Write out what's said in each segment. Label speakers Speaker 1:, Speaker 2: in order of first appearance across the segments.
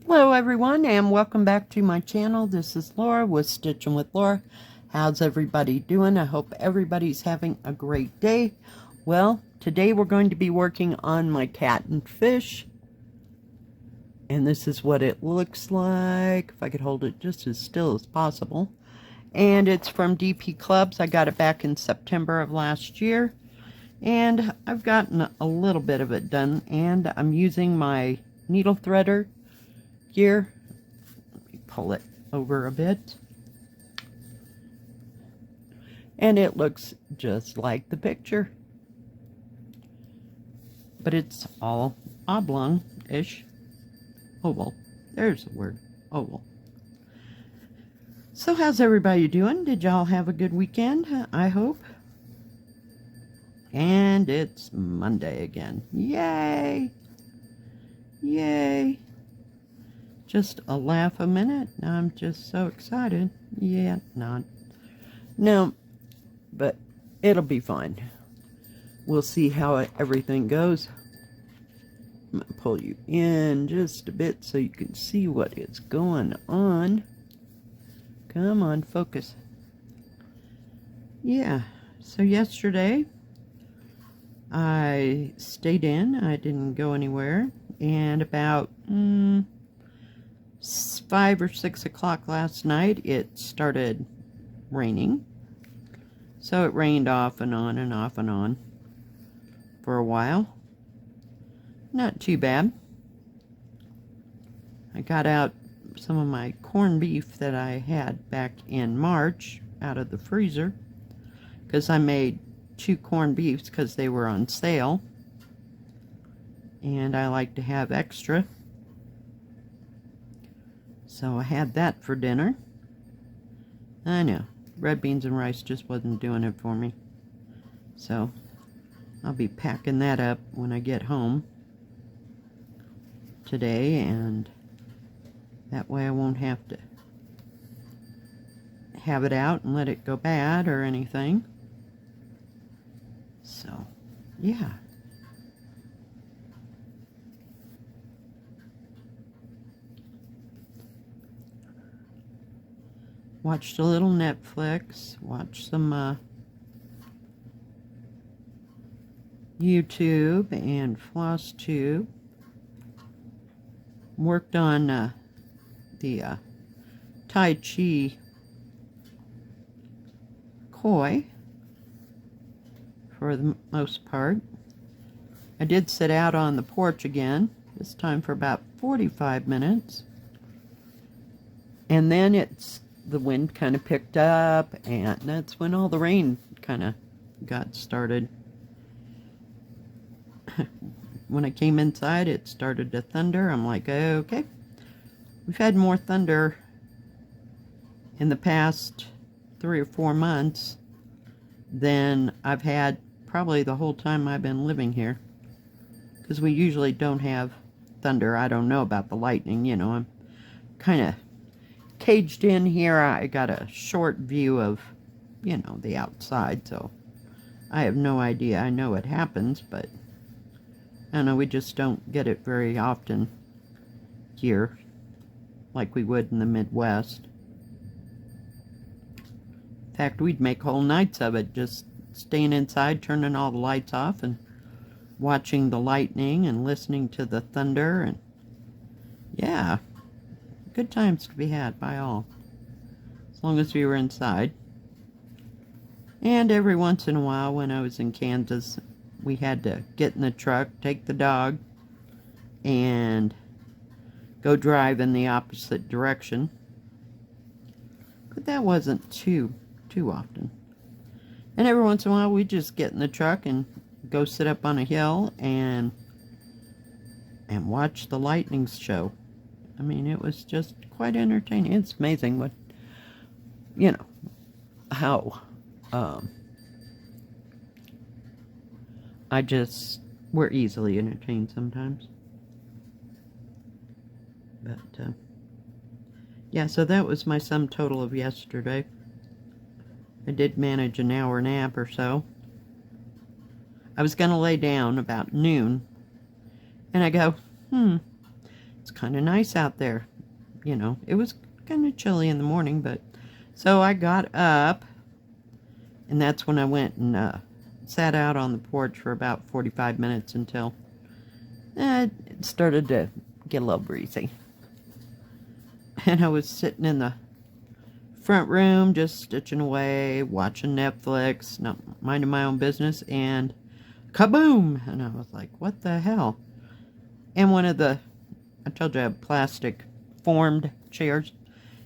Speaker 1: Hello everyone and welcome back to my channel. This is Laura with Stitchin with Laura. How's everybody doing? I hope everybody's having a great day. Well, today we're going to be working on my cat and fish. And this is what it looks like. If I could hold it just as still as possible. And it's from DPClubs. I got it back in September of last year. And I've gotten a little bit of it done. And I'm using my needle threader here. Let me pull it over a bit. And it looks just like the picture. But it's all oblong-ish. Oval. There's the word. Oval. So how's everybody doing? Did y'all have a good weekend? I hope. And it's Monday again. Yay! Yay! Just a laugh a minute. I'm just so excited. Yeah, not. No, but it'll be fine. We'll see how everything goes. I'm going to pull you in just a bit so you can see what is going on. Come on, focus. Yeah, so yesterday I stayed in. I didn't go anywhere. And about 5 or 6 o'clock last night, it started raining. So it rained off and on and off and on for a while. Not too bad. I got out some of my corned beef that I had back in March out of the freezer, because I made 2 corned beefs because they were on sale. And I like to have extra. So I had that for dinner. I know, red beans and rice just wasn't doing it for me. So I'll be packing that up when I get home today, and that way I won't have to have it out and let it go bad or anything. So, yeah. Watched a little Netflix, watched some YouTube and FlossTube. Worked on the Tai Chi koi for the most part. I did sit out on the porch again, this time for about 45 minutes. And then the wind kind of picked up, and that's when all the rain kind of got started. When I came inside, it started to thunder. I'm like, okay. We've had more thunder in the past 3 or 4 months than I've had probably the whole time I've been living here. Because we usually don't have thunder. I don't know about the lightning, you know. I'm kind of caged in here. I got a short view of, you know, the outside, so I have no idea. I know it happens, but I don't know, we just don't get it very often here like we would in the Midwest. In fact, we'd make whole nights of it, just staying inside, turning all the lights off and watching the lightning and listening to the thunder. And yeah, good times to be had by all, as long as we were inside. And every once in a while, when I was in Kansas, we had to get in the truck, take the dog, and go drive in the opposite direction. But that wasn't too often. And every once in a while, we'd just get in the truck and go sit up on a hill and watch the lightning show. I mean, it was just quite entertaining. It's amazing what, you know, how we're easily entertained sometimes. But, yeah, so that was my sum total of yesterday. I did manage an hour nap or so. I was going to lay down about noon, and I go, it's kind of nice out there. You know, it was kind of chilly in the morning, but so I got up, and that's when I went and sat out on the porch for about 45 minutes until it started to get a little breezy. And I was sitting in the front room just stitching away, watching Netflix, not minding my own business, and kaboom! And I was like, what the hell? And one of the, I told you I have plastic formed chairs.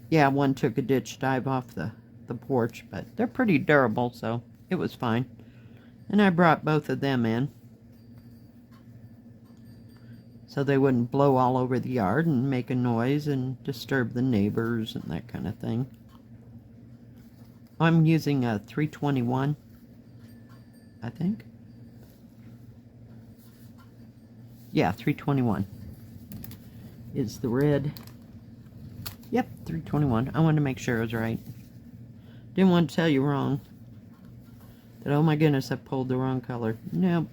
Speaker 1: Yeah, one took a ditch dive off the porch, but they're pretty durable, so it was fine. And I brought both of them in so they wouldn't blow all over the yard and make a noise and disturb the neighbors and that kind of thing. I'm using a 321, I think. Yeah, 321 is the red. Yep, 321. I wanted to make sure I was right. Didn't want to tell you wrong. That, oh my goodness, I pulled the wrong color. Nope.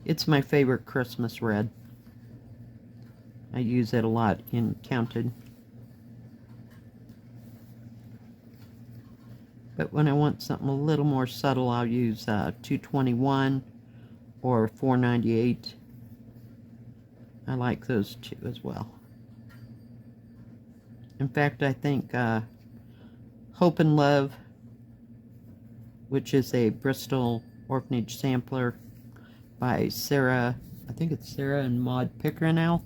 Speaker 1: It's my favorite Christmas red. I use it a lot in Counted. But when I want something a little more subtle, I'll use 221 or 498. I like those two as well. In fact, I think Hope and Love, which is a Bristol Orphanage sampler by Sarah, I think it's Sarah and Maud Pickeringell.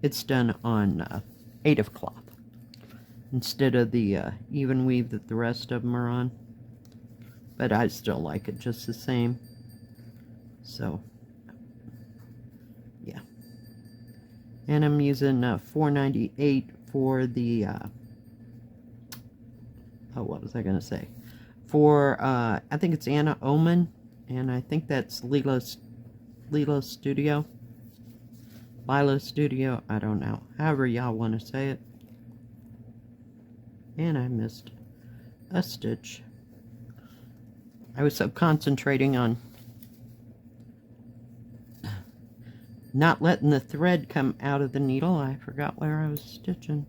Speaker 1: It's done on 8 of cloth instead of the even weave that the rest of them are on. But I still like it just the same. So, yeah. And I'm using 498 for the, oh, what was I going to say? For, I think it's Anna Oman, and I think that's Lila Studio. Lila Studio, I don't know. However y'all want to say it. And I missed a stitch. I was so concentrating on not letting the thread come out of the needle, I forgot where I was stitching.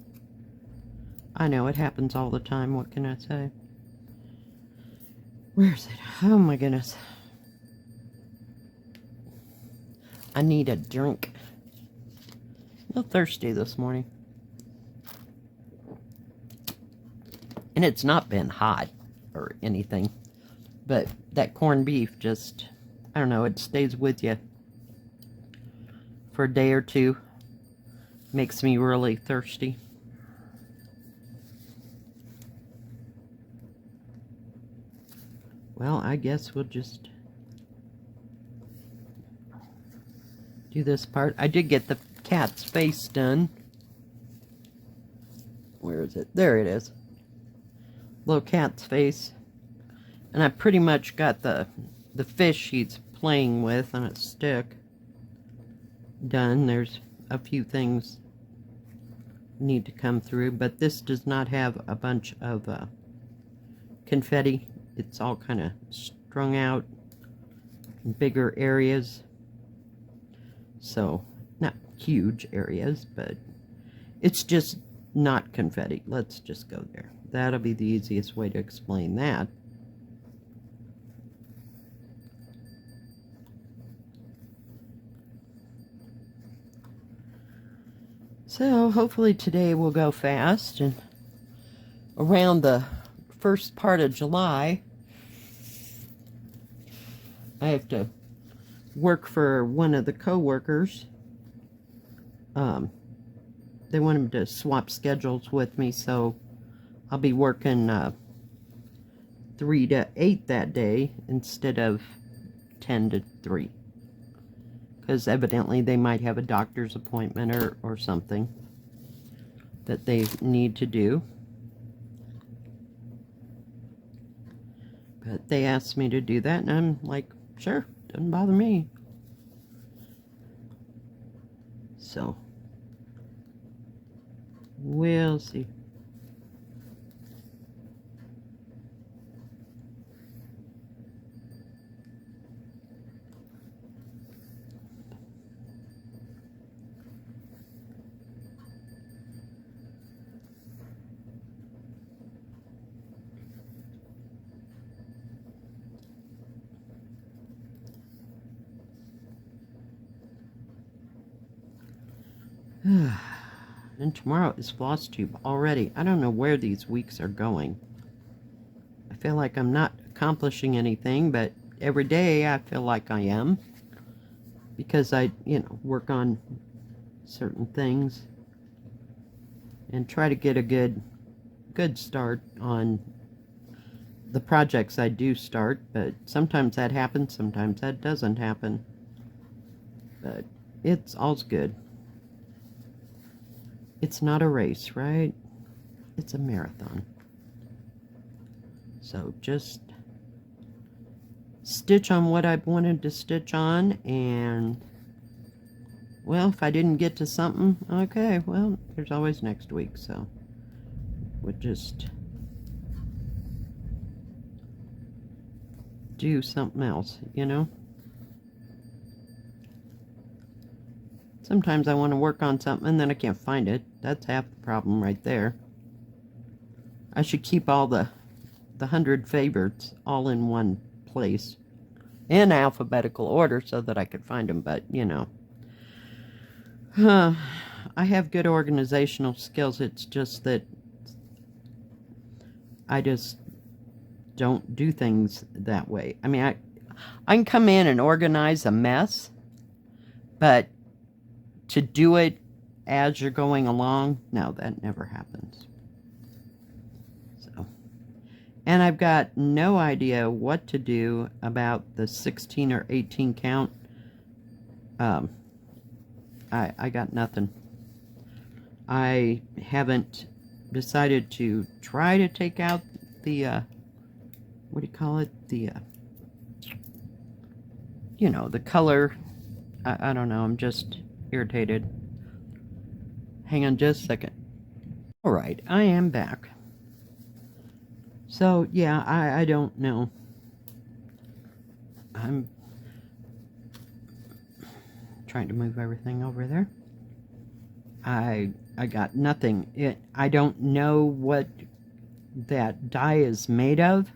Speaker 1: I know, it happens all the time, what can I say? Where is it? Oh my goodness. I need a drink. A little thirsty this morning. And it's not been hot or anything. But that corned beef just, I don't know, it stays with you for a day or two. Makes me really thirsty. Well, I guess we'll just do this part. I did get the cat's face done. Where is it? There it is. Little cat's face. And I pretty much got the fish he's playing with on a stick done. There's a few things need to come through, but this does not have a bunch of confetti. It's all kind of strung out in bigger areas. So, not huge areas, but it's just not confetti. Let's just go there. That'll be the easiest way to explain that. So, hopefully today will go fast, and around the first part of July, I have to work for one of the co-workers. They want him to swap schedules with me, so I'll be working 3 to 8 that day instead of 10 to 3. Because evidently they might have a doctor's appointment or something that they need to do. But they asked me to do that, and I'm like, sure, doesn't bother me. So, we'll see. And tomorrow is floss tube already. I don't know where these weeks are going. I feel like I'm not accomplishing anything, but every day I feel like I am. Because I, work on certain things and try to get a good start on the projects I do start, but sometimes that happens, sometimes that doesn't happen. But it's all's good. It's not a race, right? It's a marathon. So just stitch on what I've wanted to stitch on, and well, if I didn't get to something, okay, well, there's always next week, so we'll just do something else, Sometimes I want to work on something and then I can't find it. That's half the problem right there. I should keep all the 100 favorites all in one place in alphabetical order so that I could find them, but I have good organizational skills. It's just that I just don't do things that way. I mean, I can come in and organize a mess, but to do it as you're going along, no, that never happens. So, and I've got no idea what to do about the 16 or 18 count. I got nothing. I haven't decided to try to take out the, what do you call it? The, the color. I don't know. I'm just irritated. Hang on just a second. Alright, I am back. So, yeah, I don't know. I'm trying to move everything over there. I got nothing. I don't know what that dye is made of.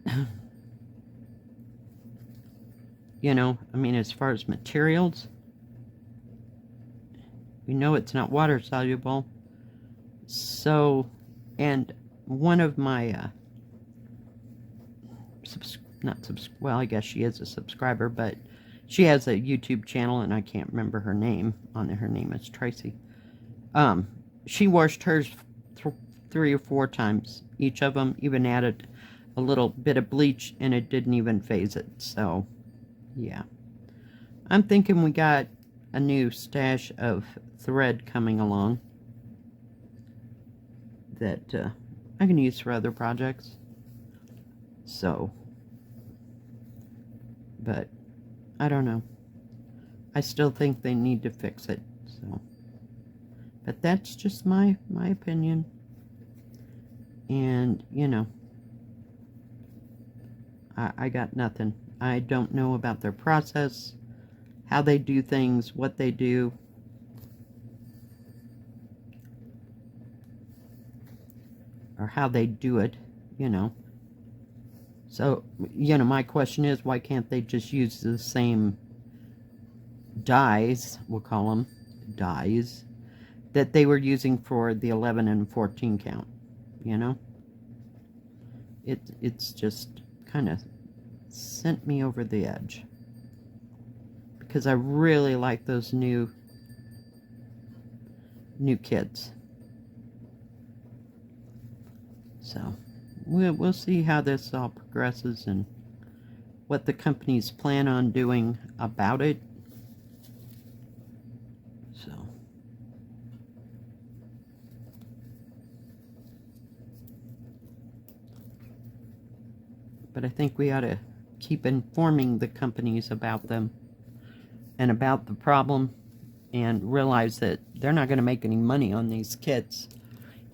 Speaker 1: I mean, as far as materials, we know it's not water soluble. So, and one of my, well, I guess she is a subscriber, but she has a YouTube channel, and I can't remember her name. On there, her name is Tracy. She washed hers 3 or 4 times. Each of them, even added a little bit of bleach, and it didn't even phase it. So, yeah. I'm thinking we got a new stash of thread coming along that I can use for other projects. So, but I don't know. I still think they need to fix it. So, but that's just my opinion. And I got nothing. I don't know about their process, how they do things, what they do. Or how they do it, So, my question is, why can't they just use the same dyes, we'll call them dyes, that they were using for the 11 and 14 count, It's just kind of sent me over the edge. Because I really like those new kits. So, we'll see how this all progresses and what the companies plan on doing about it. So, but I think we ought to keep informing the companies about them and about the problem, and realize that they're not going to make any money on these kits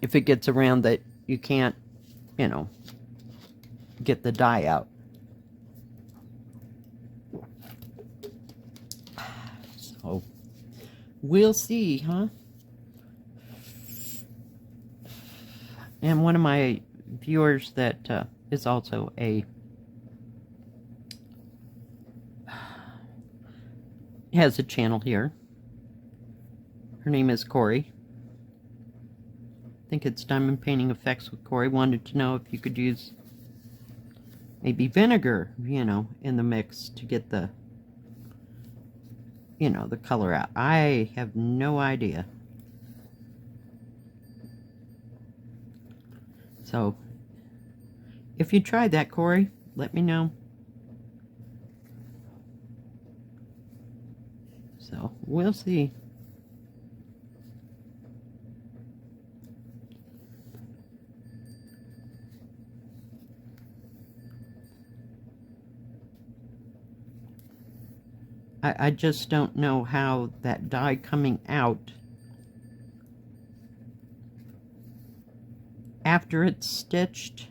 Speaker 1: if it gets around that you can't, get the dye out. So, we'll see, huh? And one of my viewers that is also has a channel here, Her name is Corey. I think it's Diamond Painting Effects with Corey. Wanted to know if you could use maybe vinegar, you know, in the mix to get the, you know, the color out. I have no idea. So, if you tried that, Corey, let me know. So, we'll see. I just don't know how that dye coming out after it's stitched,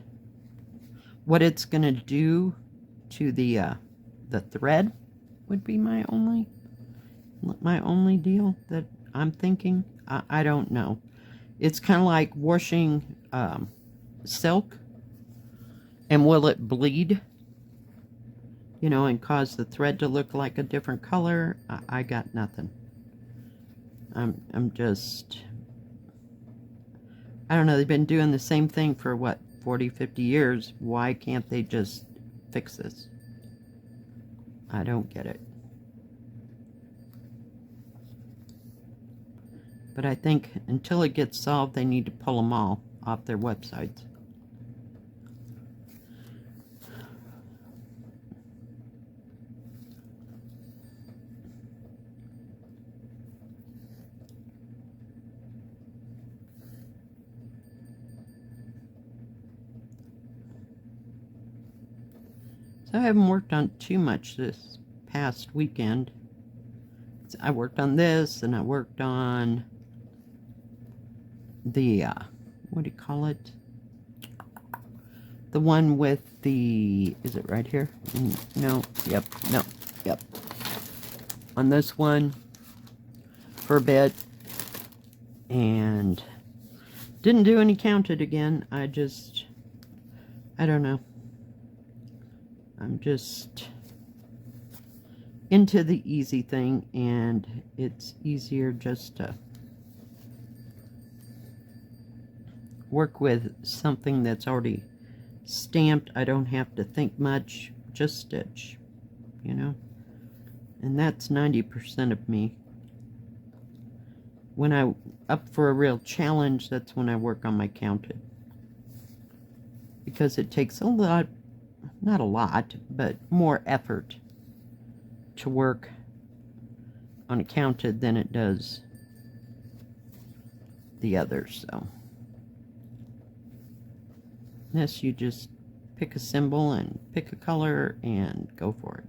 Speaker 1: what it's going to do to the thread would be my only deal that I'm thinking. I don't know. It's kind of like washing silk, and will it bleed, you know, and cause the thread to look like a different color? I got nothing. I'm just, I don't know, they've been doing the same thing for what, 40, 50 years. Why can't they just fix this? I don't get it. But I think until it gets solved, they need to pull them all off their websites. So I haven't worked on too much this past weekend. I worked on this, and I worked on the, what do you call it? The one with the, is it right here? No, yep, no, yep. On this one for a bit, and didn't do any counted again. I don't know. I'm just into the easy thing, and it's easier just to work with something that's already stamped. I don't have to think much, just stitch, you know? And that's 90% of me. When I'm up for a real challenge, that's when I work on my counted. Because it takes a lot, not a lot, but more effort to work on a counted than it does the others. So this, you just pick a symbol and pick a color and go for it.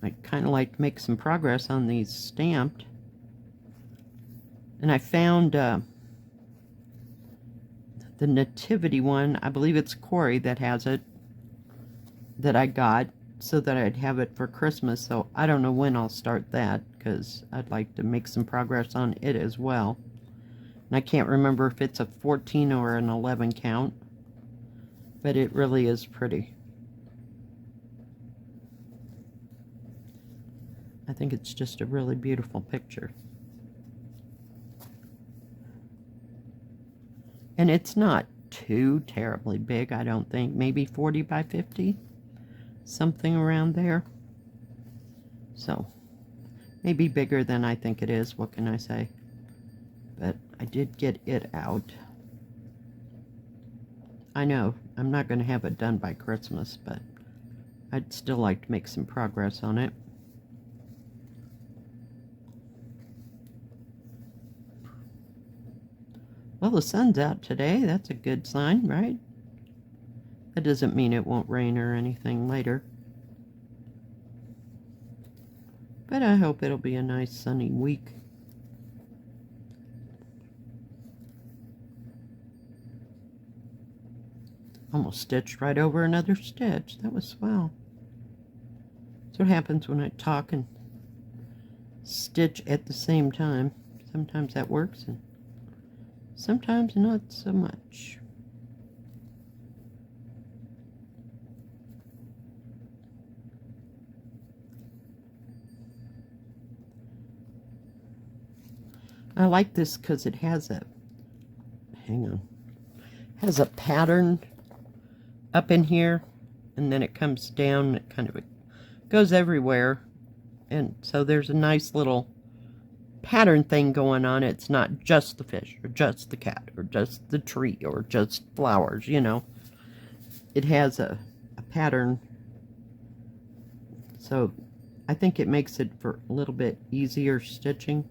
Speaker 1: I kind of like to make some progress on these stamped. And I found the Nativity one. I believe it's Corey that has it, that I got so that I'd have it for Christmas. So I don't know when I'll start that, because I'd like to make some progress on it as well. And I can't remember if it's a 14 or an 11 count, but it really is pretty. I think it's just a really beautiful picture. And it's not too terribly big, I don't think. Maybe 40 by 50, something around there. So, maybe bigger than I think it is, what can I say? But I did get it out. I know, I'm not going to have it done by Christmas, but I'd still like to make some progress on it. Well, the sun's out today. That's a good sign, right? That doesn't mean it won't rain or anything later. But I hope it'll be a nice sunny week. Almost stitched right over another stitch. That was swell. That's what happens when I talk and stitch at the same time. Sometimes that works, and sometimes not so much. I like this because it has a, hang on, has a pattern up in here, and then it comes down, it kind of goes everywhere, and so there's a nice little pattern thing going on. It's not just the fish, or just the cat, or just the tree, or just flowers, you know. It has a pattern, so I think it makes it for a little bit easier stitching.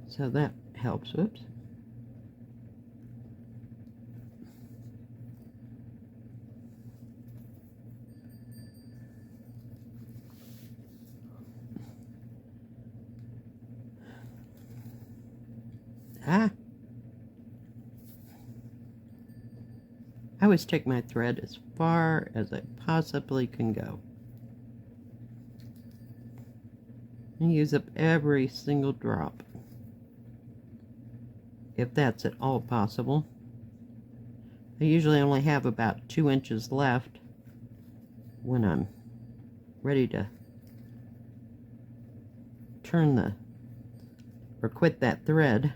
Speaker 1: So that helps. Whoops. I always take my thread as far as I possibly can go. And use up every single drop, if that's at all possible. I usually only have about 2 inches left when I'm ready to turn or quit that thread.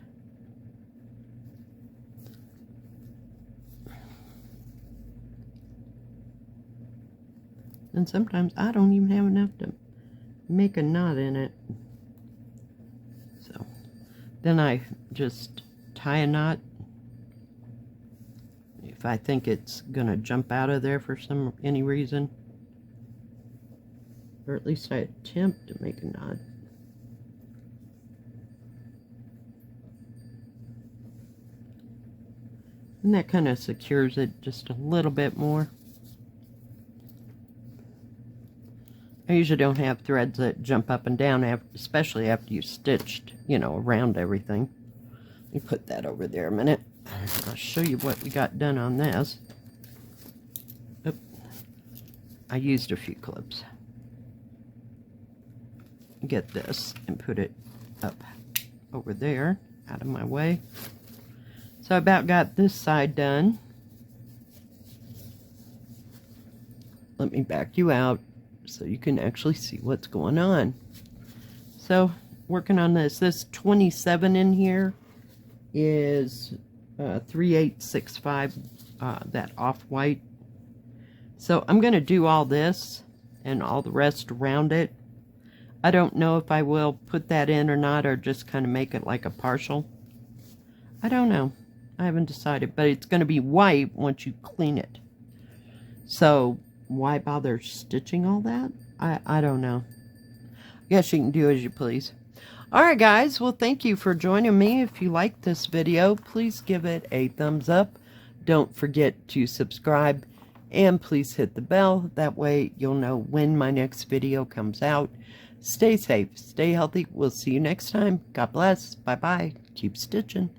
Speaker 1: And sometimes I don't even have enough to make a knot in it. So then I just tie a knot if I think it's gonna jump out of there for any reason, or at least I attempt to make a knot. And that kind of secures it just a little bit more. I usually don't have threads that jump up and down, especially after you've stitched, you know, around everything. Let me put that over there a minute. I'll show you what we got done on this. Oop. I used a few clips. Get this and put it up over there, out of my way. So I about got this side done. Let me back you out so you can actually see what's going on. So working on this 27 in here is 3865, that off-white. So I'm going to do all this and all the rest around it. I don't know if I will put that in or not, or just kind of make it like a partial. I don't know. I haven't decided, but it's going to be white once you clean it. So why bother stitching all that? I don't know. I guess you can do as you please. Alright guys, well thank you for joining me. If you like this video, please give it a thumbs up. Don't forget to subscribe, and please hit the bell. That way you'll know when my next video comes out. Stay safe, stay healthy. We'll see you next time. God bless. Bye bye. Keep stitching.